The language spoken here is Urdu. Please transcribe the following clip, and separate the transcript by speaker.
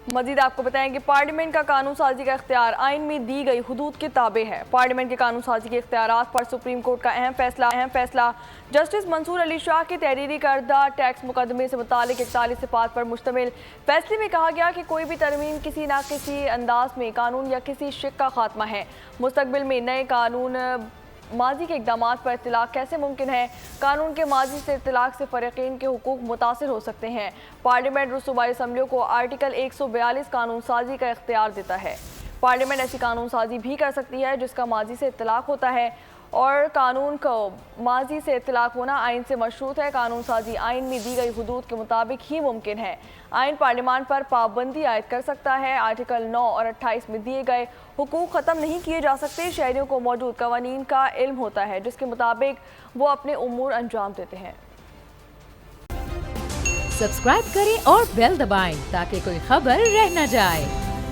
Speaker 1: مزید آپ کو بتائیں کہ پارلیمنٹ کا قانون سازی کا اختیار آئین میں دی گئی حدود کے تابع ہے۔ پارلیمنٹ کے قانون سازی کے اختیارات پر سپریم کورٹ کا اہم فیصلہ جسٹس منصور علی شاہ کے تحریری کردہ ٹیکس مقدمے سے متعلق 41 صفات پر مشتمل فیصلے میں کہا گیا کہ کوئی بھی ترمیم کسی نہ کسی انداز میں قانون یا کسی شق کا خاتمہ ہے۔ مستقبل میں نئے قانون ماضی کے اقدامات پر اطلاق کیسے ممکن ہے؟ قانون کے ماضی سے اطلاق سے فریقین کے حقوق متاثر ہو سکتے ہیں۔ پارلیمنٹ صوبائی اسمبلیوں کو آرٹیکل 142 قانون سازی کا اختیار دیتا ہے۔ پارلیمنٹ ایسی قانون سازی بھی کر سکتی ہے جس کا ماضی سے اطلاق ہوتا ہے، اور قانون کو ماضی سے اطلاق ہونا آئین سے مشروط ہے۔ قانون سازی آئین میں دی گئی حدود کے مطابق ہی ممکن ہے۔ آئین پارلیمان پر پابندی عائد کر سکتا ہے۔ آرٹیکل 9 اور 28 میں دیے گئے حقوق ختم نہیں کیے جا سکتے۔ شہریوں کو موجود قوانین کا علم ہوتا ہے جس کے مطابق وہ اپنے امور انجام دیتے ہیں۔
Speaker 2: سبسکرائب کریں اور بیل دبائیں تاکہ کوئی خبر رہ نہ جائے۔